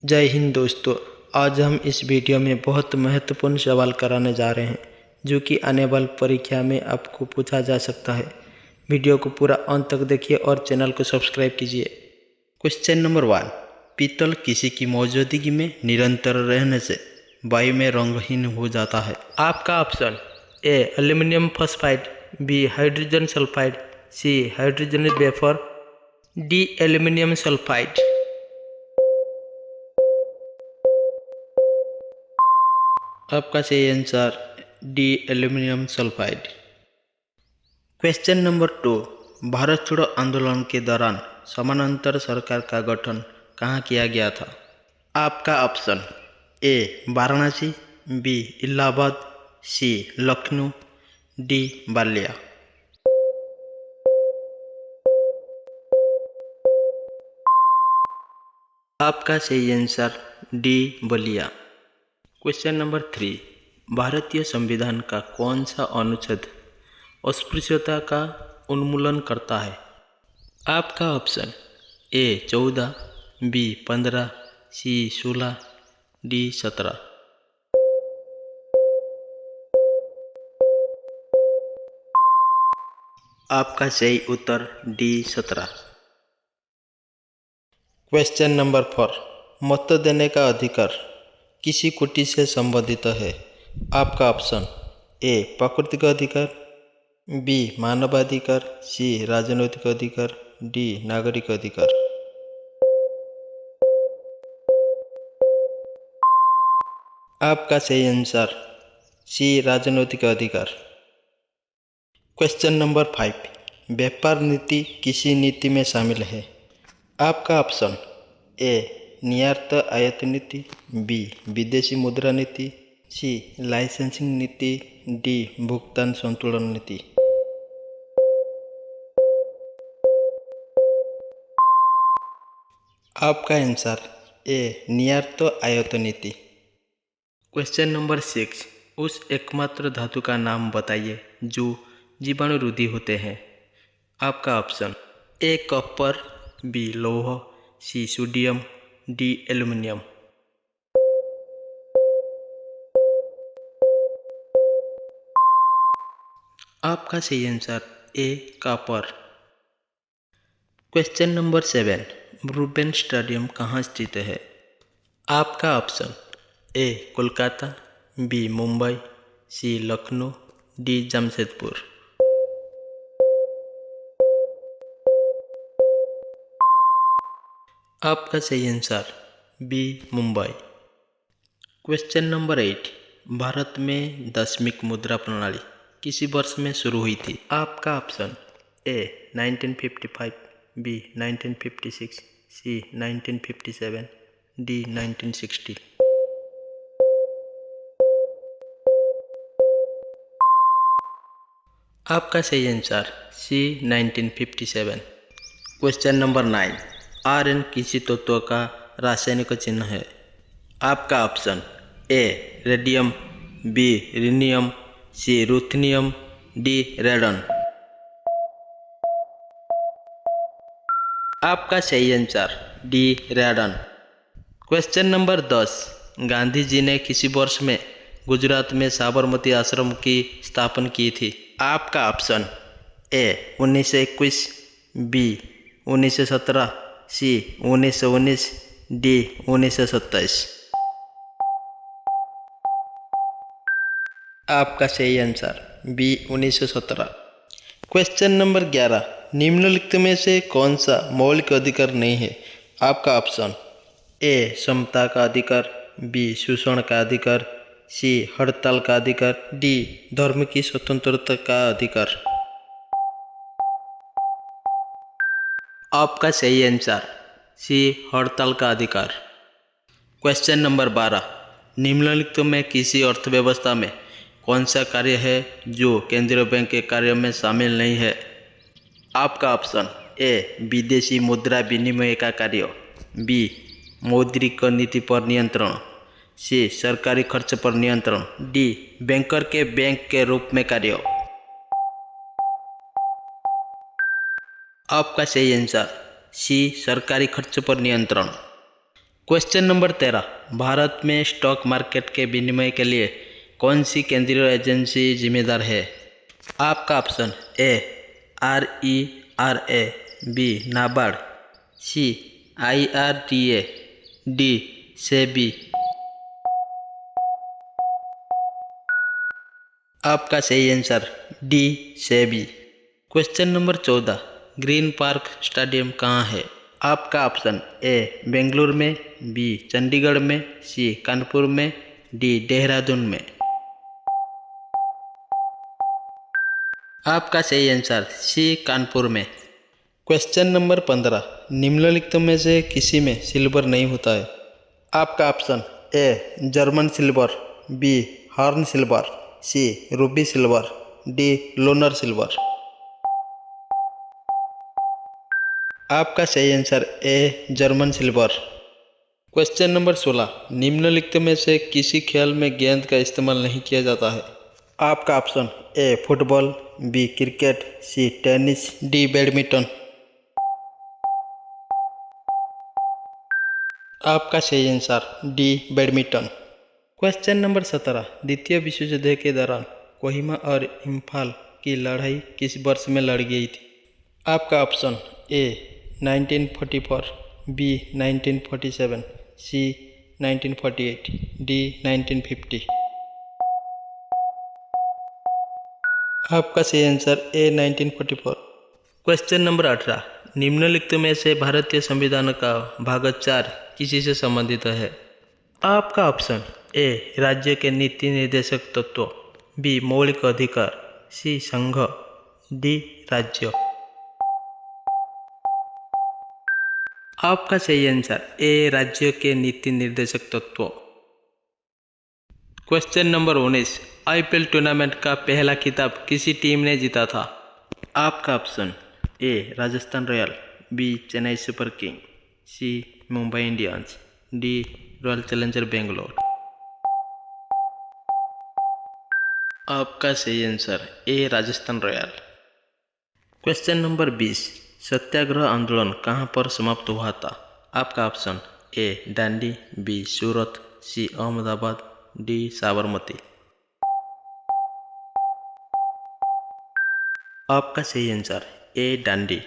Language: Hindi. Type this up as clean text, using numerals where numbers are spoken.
जय हिंद दोस्तों। आज हम इस वीडियो में बहुत महत्वपूर्ण सवाल कराने जा रहे हैं जो कि आने वाली परीक्षा में आपको पूछा जा सकता है। वीडियो को पूरा अंत तक देखिए और चैनल को सब्सक्राइब कीजिए। Question number 1। पीतल किसी की मौजूदगी में निरंतर रहने से वायु में रंगहीन हो जाता है। आपका option A aluminium phosphide, B hydrogen sulphide, C hydrogen vapour, D aluminium sulphide. आपका सही answer D aluminium sulphide. Question number 2। Bharat छोड़ो आंदोलन के दौरान समानांतर सरकार का गठन कहाँ किया गया था। आपका option A Varanasi, B Allahabad, C Lucknow, D Ballia. आपका सही answer D Ballia. Question number 3। भारतीय संविधान का कौन सा अनुच्छेद अस्पृश्यता का उन्मूलन करता है। आपका option A 14, B 15, C 16, D 17। आपका सही उत्तर डी 17। Question number 4। मत देने का अधिकार किसी कोटि से संबंधित है। आपका ऑप्शन ए प्राकृतिक अधिकार, बी मानवाधिकार, सी राजनैतिक अधिकार, डी नागरिक अधिकार। आपका सही आंसर सी राजनैतिक अधिकार। Question number 5। व्यापार नीति किसी नीति में शामिल है। आपका ऑप्शन ए निर्यात आयात नीति, बी विदेशी मुद्रा नीति, सी लाइसेंसिंग नीति, डी भुगतान संतुलन नीति। आपका आंसर ए निर्यात आयात नीति। Question number 6। उस एकमात्र धातु का नाम बताइए जो जीवाणुरोधी होते हैं। आपका ऑप्शन ए कॉपर, बी लौह, सी सोडियम, डी एल्युमिनियम। आपका सही answer A copper. Question number 7। Brabourne stadium कहाँ स्थित है। आपका option A Kolkata, B Mumbai, C Lucknow, D Jamshedpur. आपका सही answer B Mumbai. Question number 8। Bharat में दशमिक मुद्रा प्रणाली किसी वर्ष में शुरू हुई थी। आपका option A 1955, B 1956, C 1957, D 1960। आपका सही answer C 1957। Question number 9। Rn किसी तत्व का रासायनिक चिन्ह है। आपका option A radium, B rhenium, C ruthenium, D radon. आपका सही answer D radon. Question number 10। Gandhi ji ने किसी वर्ष में गुजरात में साबरमती आश्रम की स्थापना की थी। आपका option A 1921, B 1917, C 1919, D 1927। आपका सही आंसर बी 1917। Question number 11। निम्नलिखित में से कौन सा मौलिक अधिकार नहीं है। आपका ऑप्शन ए समता का अधिकार, बी शोषण का अधिकार, सी हड़ताल का अधिकार, डी धर्म की स्वतंत्रता का अधिकार। आपका सही आंसर सी हड़ताल का अधिकार। Question number 12। निम्नलिखित में किसी अर्थव्यवस्था में कौन सा कार्य है जो केंद्रीय बैंक के कार्य में शामिल नहीं है। आपका ऑप्शन ए विदेशी मुद्रा विनिमय का कार्य, बी मौद्रिक नीति पर नियंत्रण, सी सरकारी खर्च पर नियंत्रण, डी बैंकर के बैंक के रूप में कार्य। आपका सही आंसर सी सरकारी खर्च पर नियंत्रण। क्वेश्चन नंबर 13, भारत में स्टॉक मार्केट के विनिमय के लिए कौन सी केंद्रीय एजेंसी जिम्मेदार है? आपका option A RERA, B NABARD, C IRDA, D SEBI. आपका सही answer D SEBI. Question number 14, Green Park Stadium कहाँ है? आपका ऑप्शन ए बेंगलुरु में, बी चंडीगढ़ में, सी कानपुर में, डी देहरादून में। आपका सही आंसर सी कानपुर में। क्वेश्चन नंबर 15, निम्नलिखित में से किसी में सिल्वर नहीं होता है? आपका option A German silver, B horn silver, C ruby silver, D loner silver. आपका सही answer A German silver. Question number 16, निम्नलिखित में से किसी खेल में गेंद का इस्तेमाल नहीं किया जाता है? आपका option A football, B cricket, C tennis, D badminton. आपका सही answer D badminton. Question number 17, द्वितीय विश्व युद्ध के दौरान कोहिमा और इम्फाल की लड़ाई किस वर्ष में लड़ी गई थी? आपका option A 1944, B 1947, C 1948, D 1950। आपका सही आंसर ए 1944। क्वेश्चन नंबर 18, निम्नलिखित में से भारतीय संविधान का भाग 4 किसी से संबंधित है? आपका ऑप्शन ए राज्य के नीति निर्देशक तत्व, बी मौलिक अधिकार, सी संघ, डी राज्य। आपका सही आंसर ए राज्य के नीति निर्देशक तत्व। क्वेश्चन नंबर 19, IPL टूर्नामेंट का पहला खिताब किसी टीम ने जीता था? आपका option A Rajasthan Royal, B Chennai Super King, C Mumbai Indians, D Royal Challenger Bangalore. आपका सही answer A Rajasthan Royal. Question number 20, सत्याग्रह आंदोलन कहाँ पर समाप्त हुआ था? आपका option A Dandi, B Surat, C Ahmedabad, D Sabarmati. आपका सही आंसर ए दांडी।